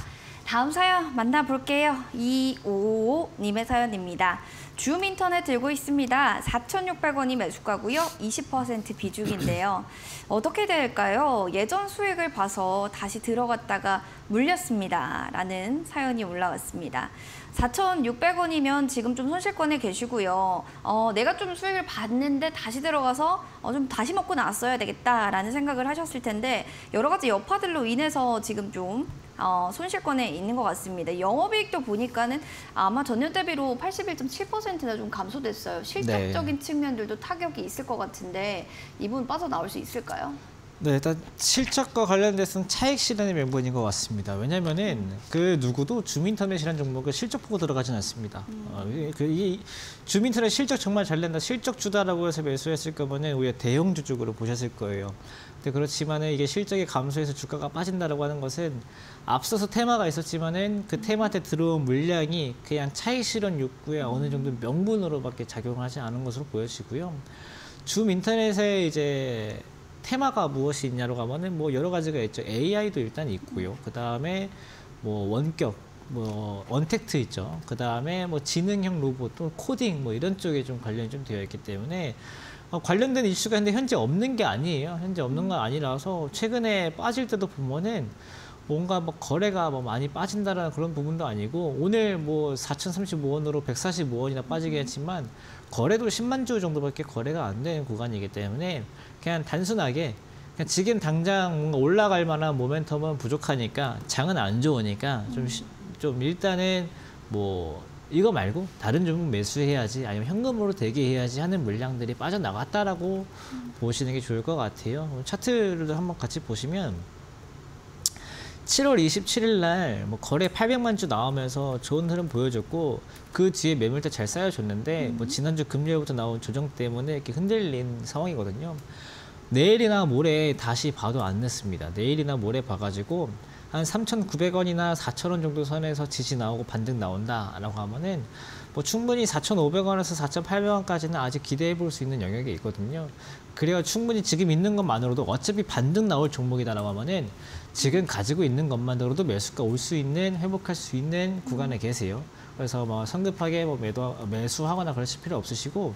다음 사연 만나볼게요. 2555님의 사연입니다. 줌 인터넷 들고 있습니다. 4,600원이 매수가고요. 20% 비중인데요. 어떻게 될까요? 예전 수익을 봐서 다시 들어갔다가 물렸습니다. 라는 사연이 올라왔습니다. 4,600원이면 지금 좀 손실권에 계시고요. 내가 좀 수익을 봤는데 다시 들어가서 좀 다시 먹고 나왔어야 되겠다라는 생각을 하셨을 텐데 여러 가지 여파들로 인해서 지금 좀 손실권에 있는 것 같습니다. 영업이익도 보니까는 아마 전년 대비로 81.7%나 좀 감소됐어요. 실적적인 측면들도 타격이 있을 것 같은데 이 부분 빠져나올 수 있을까요? 네, 일단 실적과 관련돼서는 차익 실현의 명분인 것 같습니다. 왜냐면은 그 누구도 줌인터넷이라는 종목을 실적 보고 들어가진 않습니다. 이 줌인터넷 실적 정말 잘 낸다, 실적 주다라고 해서 매수했을 거면은 오히려 대형주 쪽으로 보셨을 거예요. 근데 그렇지만은 이게 실적이 감소해서 주가가 빠진다라고 하는 것은 앞서서 테마가 있었지만은 그 테마한테 들어온 물량이 그냥 차익 실현 욕구에 어느 정도 명분으로밖에 작용하지 않은 것으로 보여지고요. 줌인터넷에 이제 테마가 무엇이 있냐로 가면은 뭐 여러 가지가 있죠. AI도 일단 있고요. 그 다음에 뭐 원격, 뭐 언택트 있죠. 그 다음에 뭐 지능형 로봇, 또 코딩 뭐 이런 쪽에 좀 관련이 좀 되어 있기 때문에 관련된 이슈가 근데 현재 없는 게 아니에요. 현재 없는 건 아니라서 최근에 빠질 때도 보면은 뭔가 뭐 거래가 뭐 많이 빠진다라는 그런 부분도 아니고 오늘 뭐 4,035원으로 145원이나 빠지게 했지만 거래도 10만 주 정도밖에 거래가 안 되는 구간이기 때문에 그냥 단순하게 그냥 지금 당장 뭔가 올라갈 만한 모멘텀은 부족하니까 장은 안 좋으니까 좀 일단은 뭐 이거 말고 다른 종목 매수해야지 아니면 현금으로 대기해야지 하는 물량들이 빠져나갔다라고 보시는 게 좋을 것 같아요. 차트를 한번 같이 보시면 7월 27일 날 뭐 거래 800만 주 나오면서 좋은 흐름 보여줬고 그 뒤에 매물대 잘 쌓여줬는데 뭐 지난주 금요일부터 나온 조정 때문에 이렇게 흔들린 상황이거든요. 내일이나 모레 다시 봐도 안 늦습니다. 내일이나 모레 봐가지고 한 3,900원이나 4,000원 정도 선에서 지지 나오고 반등 나온다라고 하면은 뭐 충분히 4,500원에서 4,800원까지는 아직 기대해 볼 수 있는 영역이 있거든요. 그래야 충분히 지금 있는 것만으로도 어차피 반등 나올 종목이다라고 하면은 지금 가지고 있는 것만으로도 매수가 올 수 있는, 회복할 수 있는 구간에 계세요. 그래서 뭐 성급하게 뭐 매수하거나 그러실 필요 없으시고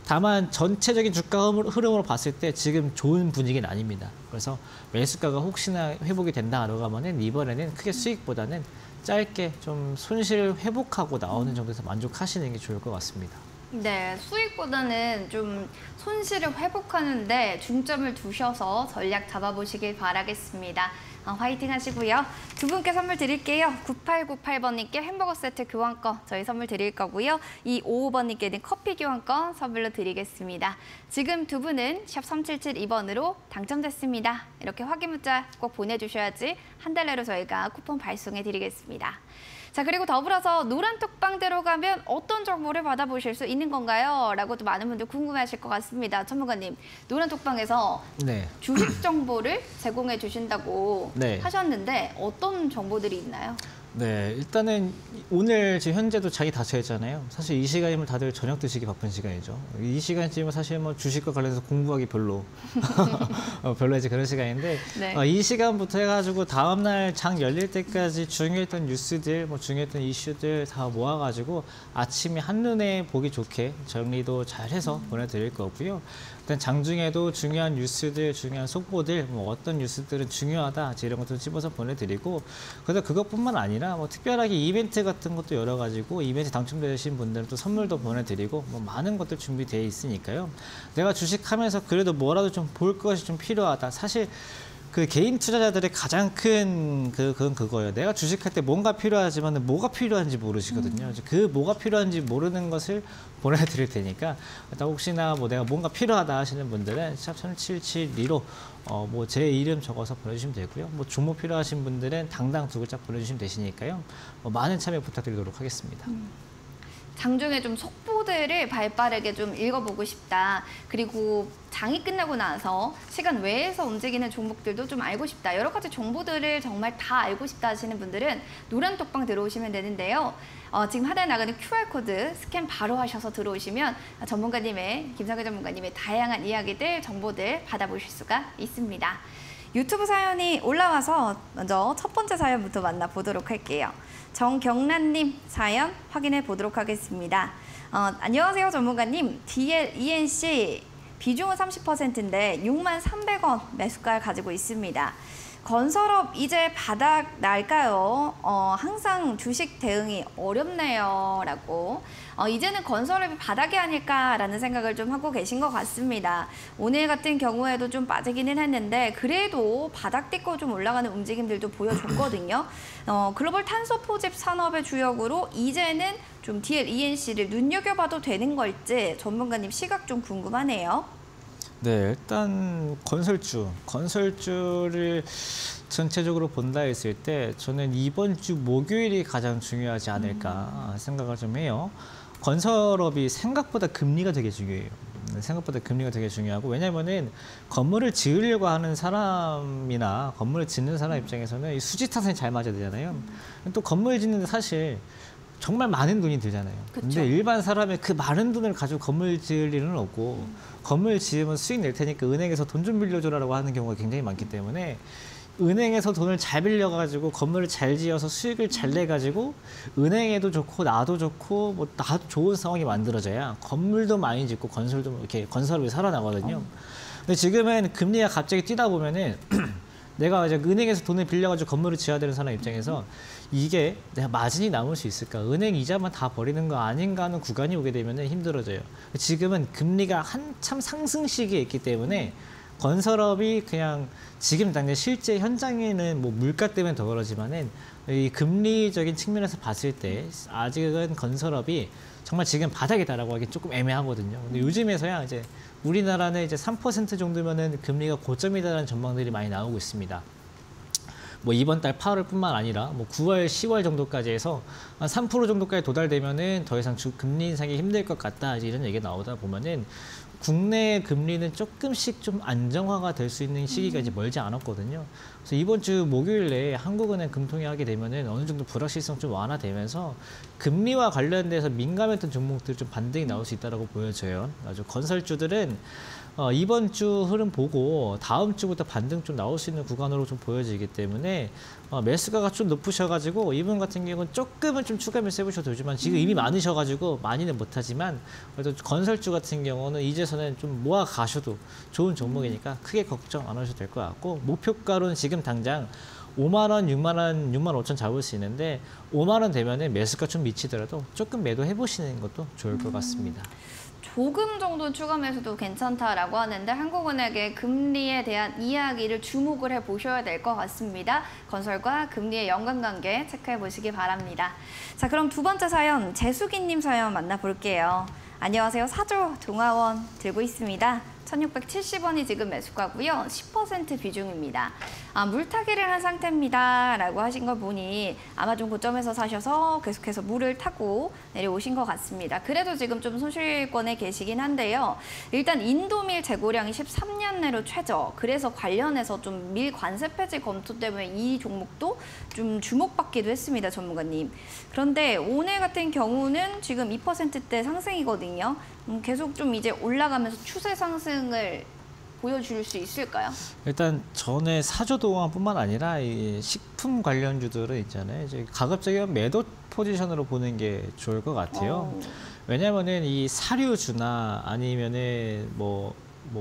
다만 전체적인 주가 흐름으로 봤을 때 지금 좋은 분위기는 아닙니다. 그래서 매수가가 혹시나 회복이 된다라고 하면은 이번에는 크게 수익보다는 짧게 좀 손실을 회복하고 나오는 정도에서 만족하시는 게 좋을 것 같습니다. 네, 수익보다는 좀 손실을 회복하는데 중점을 두셔서 전략 잡아보시길 바라겠습니다. 화이팅 하시고요. 두 분께 선물 드릴게요. 9898번님께 햄버거 세트 교환권 저희 선물 드릴 거고요. 255번님께는 커피 교환권 선물로 드리겠습니다. 지금 두 분은 샵 3772번으로 당첨됐습니다. 이렇게 확인 문자 꼭 보내주셔야지 한 달 내로 저희가 쿠폰 발송해 드리겠습니다. 자, 그리고 더불어서 노란톡방대로 가면 어떤 정보를 받아보실 수 있는 건가요? 라고도 많은 분들 궁금해하실 것 같습니다. 전문가님, 노란톡방에서 네. 주식 정보를 제공해 주신다고 네. 하셨는데 어떤 정보들이 있나요? 네, 일단은 오늘 지금 현재도 자기 다쳐있잖아요. 사실 이 시간이면 다들 저녁 드시기 바쁜 시간이죠. 이 시간쯤이면 사실 뭐 주식과 관련해서 공부하기 별로 별로이지 그런 시간인데 네. 이 시간부터 해가지고 다음날 장 열릴 때까지 중요했던 뉴스들, 뭐 중요했던 이슈들 다 모아가지고 아침에 한눈에 보기 좋게 정리도 잘 해서 보내드릴 거고요. 일단 장중에도 중요한 뉴스들, 중요한 속보들, 뭐 어떤 뉴스들은 중요하다 이런 것도 집어서 보내드리고 그래서 그것뿐만 아니라 뭐 특별하게 이벤트 같은 것도 열어가지고 이벤트 당첨되신 분들은 또 선물도 보내드리고 뭐 많은 것들 준비되어 있으니까요. 내가 주식하면서 그래도 뭐라도 좀 볼 것이 좀 필요하다. 사실 그 개인 투자자들의 가장 큰 그건 그거예요. 내가 주식할 때 뭔가 필요하지만 뭐가 필요한지 모르시거든요. 그 뭐가 필요한지 모르는 것을 보내드릴 테니까 일단 혹시나 뭐 내가 뭔가 필요하다 하시는 분들은 샵 3772로 뭐 제 이름 적어서 보내주시면 되고요. 뭐 종목 필요하신 분들은 당당 두 글자 보내주시면 되시니까요. 많은 참여 부탁드리도록 하겠습니다. 장중에 좀 속보들을 발빠르게 좀 읽어보고 싶다. 그리고 장이 끝나고 나서 시간 외에서 움직이는 종목들도 좀 알고 싶다. 여러 가지 정보들을 정말 다 알고 싶다 하시는 분들은 노란 톡방 들어오시면 되는데요. 지금 하단에 나가는 QR코드 스캔 바로 하셔서 들어오시면 김성근 전문가님의 다양한 이야기들, 정보들 받아보실 수가 있습니다. 유튜브 사연이 올라와서 먼저 첫 번째 사연부터 만나보도록 할게요. 정경란님 사연 확인해 보도록 하겠습니다. 안녕하세요 전문가님. DLENC 비중은 30%인데 63,300원 매수가를 가지고 있습니다. 건설업 이제 바닥 날까요? 항상 주식 대응이 어렵네요. 라고. 이제는 건설업이 바닥이 아닐까라는 생각을 좀 하고 계신 것 같습니다. 오늘 같은 경우에도 좀 빠지기는 했는데 그래도 바닥 딛고 좀 올라가는 움직임들도 보여줬거든요. 글로벌 탄소 포집 산업의 주역으로 이제는 좀 DLENC를 눈여겨봐도 되는 걸지 전문가님 시각 좀 궁금하네요. 네, 일단 건설주를 전체적으로 본다 했을 때 저는 이번 주 목요일이 가장 중요하지 않을까 생각을 좀 해요. 건설업이 생각보다 금리가 되게 중요해요. 생각보다 금리가 되게 중요하고, 왜냐면은 건물을 지으려고 하는 사람이나 건물을 짓는 사람 입장에서는 이 수지타산이 잘 맞아야 되잖아요. 또 건물 짓는데 사실 정말 많은 돈이 들잖아요. 근데 일반 사람의 그 많은 돈을 가지고 건물 지을 일은 없고, 건물 지으면 수익 낼 테니까 은행에서 돈 좀 빌려줘라고 하는 경우가 굉장히 많기 때문에 은행에서 돈을 잘 빌려가지고 건물을 잘 지어서 수익을 잘 내가지고 은행에도 좋고 나도 좋고 뭐 나도 좋은 상황이 만들어져야 건물도 많이 짓고 이렇게 건설업이 살아나거든요. 근데 지금은 금리가 갑자기 뛰다 보면은 내가 이제 은행에서 돈을 빌려가지고 건물을 지어야 되는 사람 입장에서 이게 내가 마진이 남을 수 있을까? 은행 이자만 다 버리는 거 아닌가 하는 구간이 오게 되면 힘들어져요. 지금은 금리가 한참 상승 시기에 있기 때문에 건설업이 그냥 지금 당장 실제 현장에는 뭐 물가 때문에 더 그러지만은 이 금리적인 측면에서 봤을 때 아직은 건설업이 정말 지금 바닥이다라고 하기 조금 애매하거든요. 근데 요즘에서야 이제 우리나라는 이제 3% 정도면은 금리가 고점이다라는 전망들이 많이 나오고 있습니다. 뭐 이번 달 8월뿐만 아니라 뭐 9월, 10월 정도까지 해서 한 3% 정도까지 도달되면은 더 이상 금리 인상이 힘들 것 같다, 이런 얘기가 나오다 보면은 국내 금리는 조금씩 좀 안정화가 될 수 있는 시기가 이제 멀지 않았거든요. 그래서 이번 주 목요일 내에 한국은행 금통위 하게 되면은 어느 정도 불확실성 좀 완화되면서 금리와 관련돼서 민감했던 종목들 좀 반등이 나올 수 있다라고 보여져요. 아주 건설주들은 이번 주 흐름 보고 다음 주부터 반등 좀 나올 수 있는 구간으로 좀 보여지기 때문에 매수가가 좀 높으셔가지고 이분 같은 경우는 조금은 좀 추가 매수 해보셔도 되지만 지금 이미 많으셔가지고 많이는 못하지만 그래도 건설주 같은 경우는 이제서는 좀 모아 가셔도 좋은 종목이니까 크게 걱정 안 하셔도 될 것 같고, 목표가로는 지금 당장 5만 원, 6만 원, 6만 5천 잡을 수 있는데 5만 원 되면은 매수가 좀 미치더라도 조금 매도해 보시는 것도 좋을 것 같습니다. 조금 정도 추가 매수도 괜찮다라고 하는데 한국은행의 금리에 대한 이야기를 주목을 해보셔야 될 것 같습니다. 건설과 금리의 연관관계 체크해 보시기 바랍니다. 자, 그럼 두 번째 사연, 재수기님 사연 만나볼게요. 안녕하세요. 사조 동아원 들고 있습니다. 1,670원이 지금 매수가고요. 10% 비중입니다. 물타기를 한 상태입니다. 라고 하신 걸 보니 아마 좀 고점에서 사셔서 계속해서 물을 타고 내려오신 것 같습니다. 그래도 지금 좀 손실권에 계시긴 한데요. 일단 인도밀 재고량이 13년 내로 최저. 그래서 관련해서 좀 밀 관세 폐지 검토 때문에 이 종목도 좀 주목받기도 했습니다. 전문가님. 그런데 오늘 같은 경우는 지금 2%대 상승이거든요. 계속 좀 이제 올라가면서 추세 상승을 보여줄 수 있을까요? 일단 전에 사조동화뿐만 아니라 이 식품 관련주들은 있잖아요. 이제 가급적이면 매도 포지션으로 보는 게 좋을 것 같아요. 왜냐하면은 이 사료주나 아니면은 뭐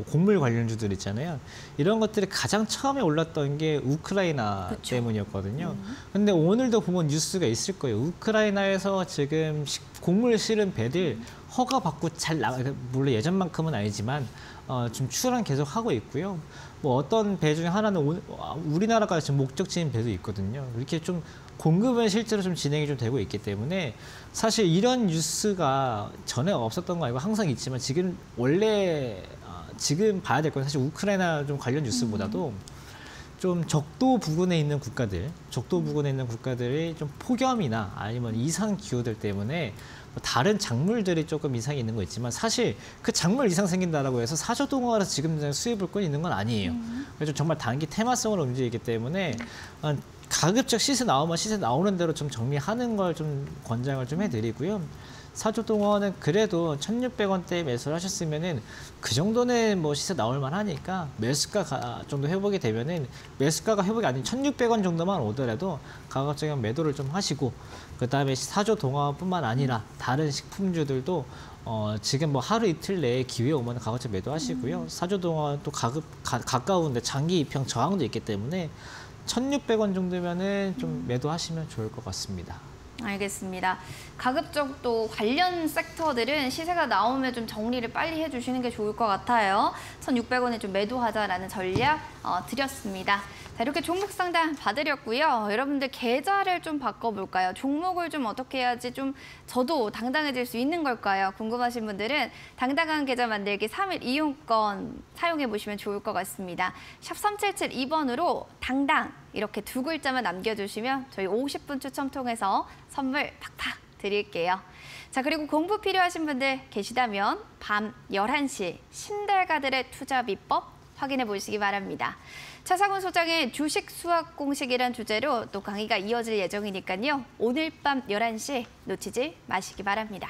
곡물 관련주들 있잖아요. 이런 것들이 가장 처음에 올랐던 게 우크라이나 그쵸. 때문이었거든요. 근데 오늘도 보면 뉴스가 있을 거예요. 우크라이나에서 지금 곡물 실은 배들 허가 받고 잘 물론 예전만큼은 아니지만 좀 출항 계속 하고 있고요. 뭐 어떤 배 중에 하나는 우리나라가 지금 목적지인 배도 있거든요. 이렇게 좀 공급은 실제로 좀 진행이 좀 되고 있기 때문에 사실 이런 뉴스가 전에 없었던 거 아니고 항상 있지만 지금 원래 지금 봐야 될 건 사실 우크라이나 좀 관련 뉴스보다도 좀 적도 부근에 있는 국가들이 좀 폭염이나 아니면 이상 기후들 때문에 뭐 다른 작물들이 조금 이상이 있는 거 있지만 사실 그 작물 이상 생긴다라고 해서 사조동화라서 지금 당장 수입을 끊이는 건 아니에요. 그래서 정말 단기 테마성으로 움직이기 때문에 가급적 시세 나오면 시세 나오는 대로 좀 정리하는 걸 좀 권장을 좀 해드리고요. 사조동화는 그래도 1,600원대에 매수를 하셨으면은 그 정도는 뭐 시세 나올 만하니까 매수가 정도 회복이 되면은 매수가가 회복이 아닌 1,600원 정도만 오더라도 가급적이면 매도를 좀 하시고 그 다음에 사조동화뿐만 아니라 다른 식품주들도 지금 뭐 하루 이틀 내에 기회 오면 가급적 매도하시고요. 사조동화 또 가까운데 장기 입형 저항도 있기 때문에 1,600원 정도면은 좀 매도하시면 좋을 것 같습니다. 알겠습니다. 가급적 또 관련 섹터들은 시세가 나오면 좀 정리를 빨리 해주시는 게 좋을 것 같아요. 1,600원에 좀 매도하자라는 전략 드렸습니다. 자, 이렇게 종목 상담 봐드렸고요. 여러분들 계좌를 좀 바꿔볼까요? 종목을 좀 어떻게 해야지 좀 저도 당당해질 수 있는 걸까요? 궁금하신 분들은 당당한 계좌 만들기 3일 이용권 사용해보시면 좋을 것 같습니다. 샵 3772번으로 당당 이렇게 두 글자만 남겨주시면 저희 50분 추첨 통해서 선물 팍팍 드릴게요. 자, 그리고 공부 필요하신 분들 계시다면 밤 11시 신달가들의 투자 비법 확인해 보시기 바랍니다. 차상훈 소장의 주식 수학 공식이란 주제로 또 강의가 이어질 예정이니까요. 오늘 밤 11시 놓치지 마시기 바랍니다.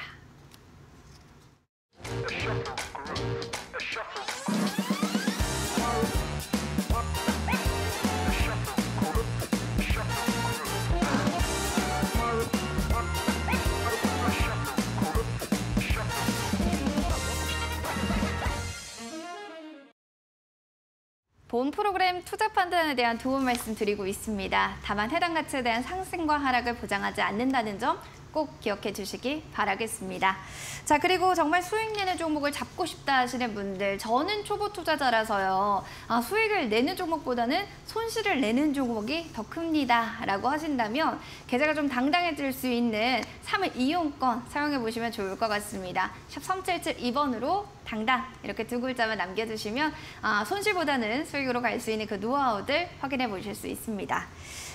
본 프로그램 투자 판단에 대한 도움 말씀 드리고 있습니다. 다만 해당 가치에 대한 상승과 하락을 보장하지 않는다는 점 꼭 기억해 주시기 바라겠습니다. 자, 그리고 정말 수익 내는 종목을 잡고 싶다 하시는 분들, 저는 초보 투자자라서요. 수익을 내는 종목보다는 손실을 내는 종목이 더 큽니다. 라고 하신다면 계좌가 좀 당당해질 수 있는 3일 이용권 사용해 보시면 좋을 것 같습니다. 샵 3772번으로 당당 이렇게 두 글자만 남겨주시면 손실보다는 수익으로 갈 수 있는 그 노하우들 확인해 보실 수 있습니다.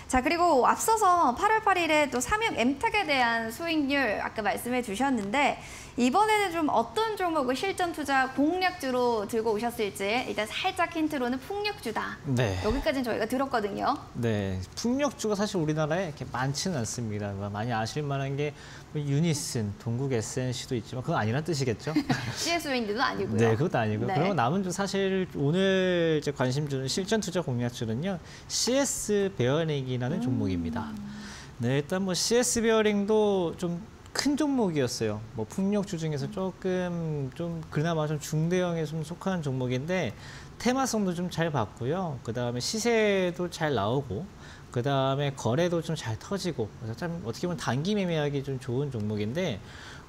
자, 그리고 앞서서 8월 8일에 또 삼형 엠텍에 대한 수익률 아까 말씀해 주셨는데 이번에는 좀 어떤 종목을 실전 투자 공략주로 들고 오셨을지 일단 살짝 힌트로는 풍력주다. 네. 여기까지는 저희가 들었거든요. 네, 풍력주가 사실 우리나라에 이렇게 많지는 않습니다. 많이 아실 만한 게 유니슨, 동국 SNC도 있지만 그건 아니란 뜻이겠죠? CS 윈드도 아니고요. 네, 그것도 아니고요. 네. 그러면 남은 주 사실 오늘 이제 관심 주는 실전 투자 공략주는요, CS 베어링이라는 종목입니다. 네, 일단 뭐 CS 베어링도 좀 큰 종목이었어요. 뭐 풍력주 중에서 조금 좀 그나마 좀 중대형에 좀 속하는 종목인데 테마성도 좀 잘 봤고요. 그 다음에 시세도 잘 나오고, 그 다음에 거래도 좀 잘 터지고, 그래서 참 어떻게 보면 단기 매매하기 좀 좋은 종목인데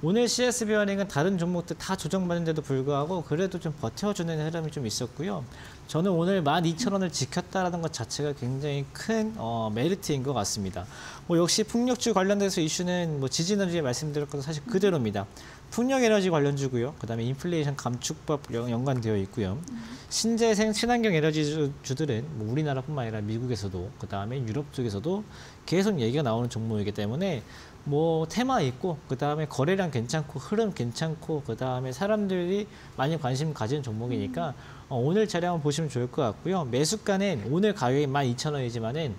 오늘 CS 베어링은 다른 종목들 다 조정받는데도 불구하고 그래도 좀 버텨주는 흐름이 좀 있었고요. 저는 오늘 12,000원을 지켰다라는 것 자체가 굉장히 큰 메리트인 것 같습니다. 뭐 역시 풍력주 관련돼서 이슈는 뭐 지지난주에 말씀드렸던 사실 그대로입니다. 풍력에너지 관련주고요. 그다음에 인플레이션 감축법 연관되어 있고요. 신재생 친환경 에너지주들은 뭐 우리나라뿐만 아니라 미국에서도 그다음에 유럽 쪽에서도 계속 얘기가 나오는 종목이기 때문에 뭐 테마 있고 그다음에 거래량 괜찮고 흐름 괜찮고 그다음에 사람들이 많이 관심 가진 종목이니까 오늘 자리 한번 보시면 좋을 것 같고요. 매수가는 오늘 가격이 12,000원이지만은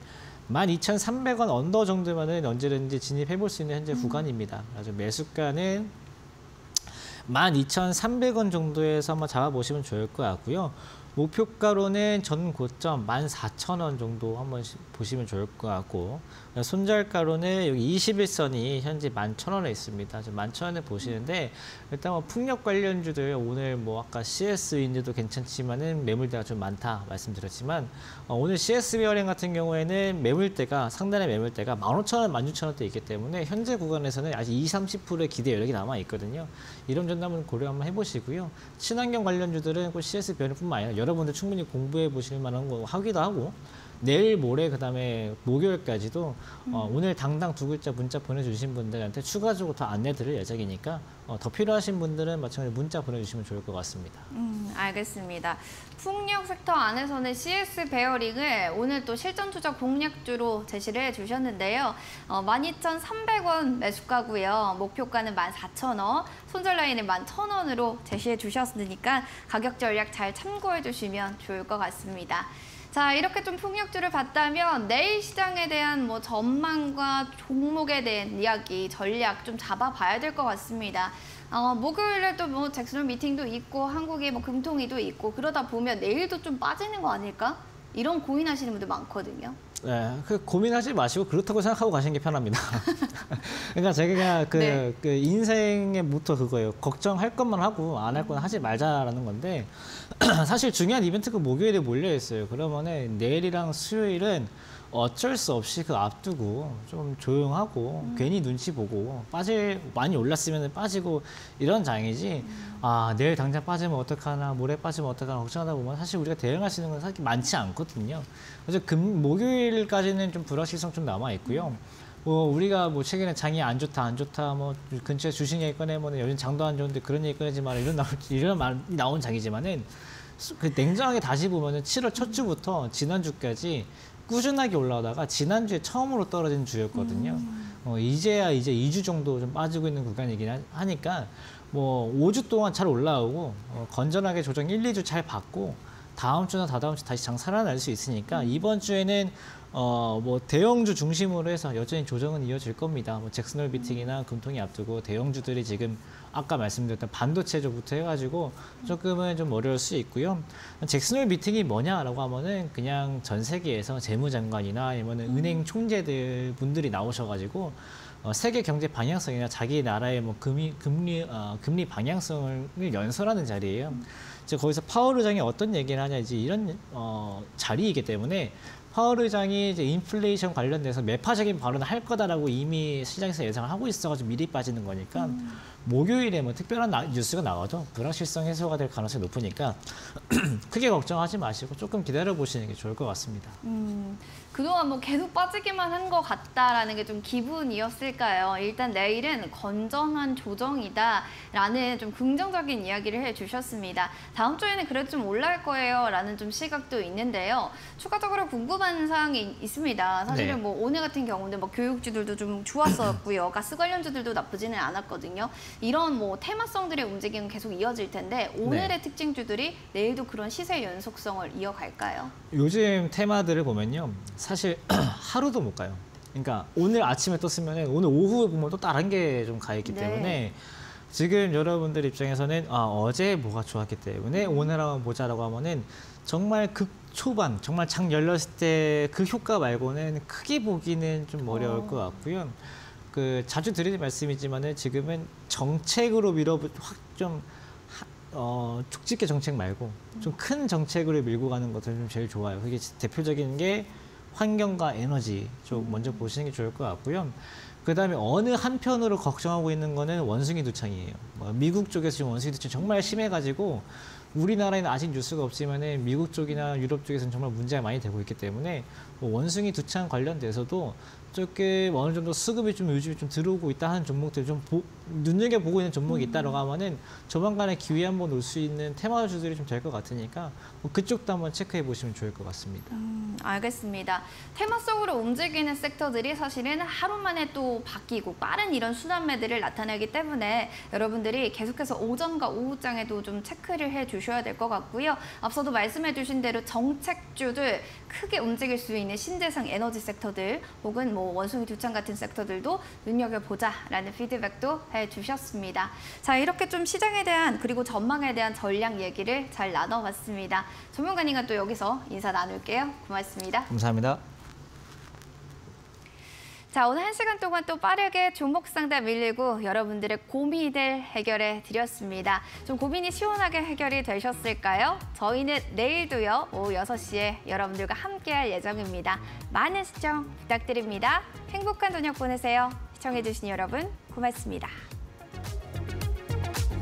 12,300원 언더 정도면은 언제든지 진입해 볼 수 있는 현재 구간입니다. 그래서 매수가는 12,300원 정도에서 한번 잡아보시면 좋을 것 같고요. 목표가로는 전 고점 14,000원 정도 한번 보시면 좋을 것 같고, 손절가로는 여기 21선이 현재 11,000원에 있습니다. 11,000원에 보시는데 일단 뭐 풍력 관련주들 오늘 뭐 아까 CS 윈드도 괜찮지만은 매물대가 좀 많다 말씀드렸지만 오늘 CS 베어링 같은 경우에는 매물대가 상단의 매물대가 15,000원, 16,000원대 있기 때문에 현재 구간에서는 아직 20-30%의 기대 여력이 남아 있거든요. 이런 점도 한번 고려 한번 해보시고요. 친환경 관련주들은 꼭 CS 베어링뿐만 아니라 여러분들 충분히 공부해 보실 만한 거 하기도 하고 내일 모레 그다음에 목요일까지도 오늘 당당 두 글자 문자 보내주신 분들한테 추가적으로 더 안내드릴 예정이니까 더 필요하신 분들은 마찬가지로 문자 보내주시면 좋을 것 같습니다. 알겠습니다. 풍력 섹터 안에서는 CS 베어링을 오늘 또 실전 투자 공략주로 제시를 해주셨는데요. 12,300원 매수가고요. 목표가는 14,000원, 손절 라인은 11,000원으로 제시해 주셨으니까 가격 전략 잘 참고해 주시면 좋을 것 같습니다. 자, 이렇게 좀 풍력주를 봤다면 내일 시장에 대한 뭐 전망과 종목에 대한 이야기, 전략 좀 잡아봐야 될 것 같습니다. 목요일에 또 뭐 잭슨홀 미팅도 있고 한국에 뭐 금통위도 있고 그러다 보면 내일도 좀 빠지는 거 아닐까? 이런 고민하시는 분들 많거든요. 네, 그 고민하지 마시고 그렇다고 생각하고 가시는 게 편합니다. 그러니까 제가 그 인생의 모토 그거예요. 걱정할 것만 하고 안 할 건 하지 말자라는 건데 사실 중요한 이벤트가 목요일에 몰려 있어요. 그러면은 내일이랑 수요일은 어쩔 수 없이 그 앞두고 좀 조용하고 괜히 눈치 보고 많이 올랐으면 빠지고 이런 장이지 내일 당장 빠지면 어떡하나 모레 빠지면 어떡하나 걱정하다 보면 사실 우리가 대응할 수 있는 건 사실 많지 않거든요. 그래서 목요일까지는 좀 불확실성 좀 남아 있고요. 우리가 최근에 장이 안 좋다 뭐 근처에 주식 얘기 꺼내면 요즘 장도 안 좋은데 그런 얘기 꺼내지 마라 이런 말이 나온 장이지만은 그 냉정하게 다시 보면은 7월 첫 주부터 지난주까지 꾸준하게 올라오다가 지난주에 처음으로 떨어진 주였거든요. 이제야 이제 2주 정도 좀 빠지고 있는 구간이긴 하니까 5주 동안 잘 올라오고 건전하게 조정 1, 2주 잘 받고 다음 주나 다다음 주 다시 장 살아날 수 있으니까 이번 주에는 대형주 중심으로 해서 여전히 조정은 이어질 겁니다. 잭슨홀 미팅이나 금통위 앞두고 대형주들이 지금 아까 말씀드렸던 반도체주부터 해가지고 조금은 좀 어려울 수 있고요. 잭슨홀 미팅이 뭐냐라고 하면은 그냥 전 세계에서 재무장관이나 아니면 은행 총재들 분들이 나오셔가지고 세계 경제 방향성이나 자기 나라의 금리 방향성을 연설하는 자리예요. 거기서 파월 의장이 어떤 얘기를 하냐 이제 이런 자리이기 때문에 파월 의장이 이제 인플레이션 관련돼서 매파적인 발언을 할 거다라고 이미 시장에서 예상을 하고 있어가지고 미리 빠지는 거니까 목요일에 특별한 뉴스가 나와도 불확실성 해소가 될 가능성이 높으니까 크게 걱정하지 마시고 조금 기다려 보시는 게 좋을 것 같습니다. 그동안 계속 빠지기만 한 것 같다라는 게 좀 기분이었을까요? 일단 내일은 건전한 조정이다라는 좀 긍정적인 이야기를 해주셨습니다. 다음 주에는 그래도 좀 올라갈 거예요라는 좀 시각도 있는데요. 추가적으로 궁금한 사항이 있습니다. 사실은 오늘 같은 경우는 교육주들도 좀 좋았었고요. 가스 관련주들도 나쁘지는 않았거든요. 이런 테마성들의 움직임은 계속 이어질 텐데 오늘의 특징주들이 내일도 그런 시세 연속성을 이어갈까요? 요즘 테마들을 보면요. 사실 하루도 못 가요. 그러니까 오늘 아침에 떴으면 오늘 오후에 보면 또 다른 게 좀 가 있기 때문에 지금 여러분들 입장에서는 어제 뭐가 좋았기 때문에 오늘 한번 보자라고 하면은 정말 극초반, 정말 장 열렸을 때 그 효과 말고는 크게 보기는 좀 어려울 것 같고요. 자주 드리는 말씀이지만은 지금은 정책으로 촉짓게 정책 말고 좀 큰 정책으로 밀고 가는 것들 좀 제일 좋아요. 그게 대표적인 게 환경과 에너지 쪽 먼저 보시는 게 좋을 것 같고요. 그다음에 어느 한편으로 걱정하고 있는 거는 원숭이 두창이에요. 미국 쪽에서 지금 원숭이 두창 정말 심해가지고 우리나라에는 아직 뉴스가 없지만은 미국 쪽이나 유럽 쪽에서는 정말 문제가 많이 되고 있기 때문에 원숭이 두창 관련돼서도 조금 어느 정도 수급이 좀 요즘에 좀 들어오고 있다 하는 종목들 좀 눈여겨보고 있는 종목이 있다라고 하면은 조만간에 기회 한번 올 수 있는 테마주들이 좀 될 것 같으니까 그쪽도 한번 체크해 보시면 좋을 것 같습니다. 알겠습니다. 테마성으로 움직이는 섹터들이 사실은 하루 만에 또 바뀌고 빠른 이런 순환매들을 나타내기 때문에 여러분들이 계속해서 오전과 오후장에도 좀 체크를 해 주셔야 될 것 같고요. 앞서도 말씀해 주신 대로 정책주들 크게 움직일 수 있는 신재생 에너지 섹터들 혹은 원숭이 두창 같은 섹터들도 눈여겨보자라는 피드백도 해주셨습니다. 자, 이렇게 좀 시장에 대한 그리고 전망에 대한 전략 얘기를 잘 나눠봤습니다. 전문가님과 또 여기서 인사 나눌게요. 고맙습니다. 감사합니다. 자, 오늘 1시간 동안 또 빠르게 종목 상담 119 여러분들의 고민을 해결해 드렸습니다. 좀 고민이 시원하게 해결이 되셨을까요? 저희는 내일도요, 오후 6시에 여러분들과 함께할 예정입니다. 많은 시청 부탁드립니다. 행복한 저녁 보내세요. 시청해주신 여러분 고맙습니다.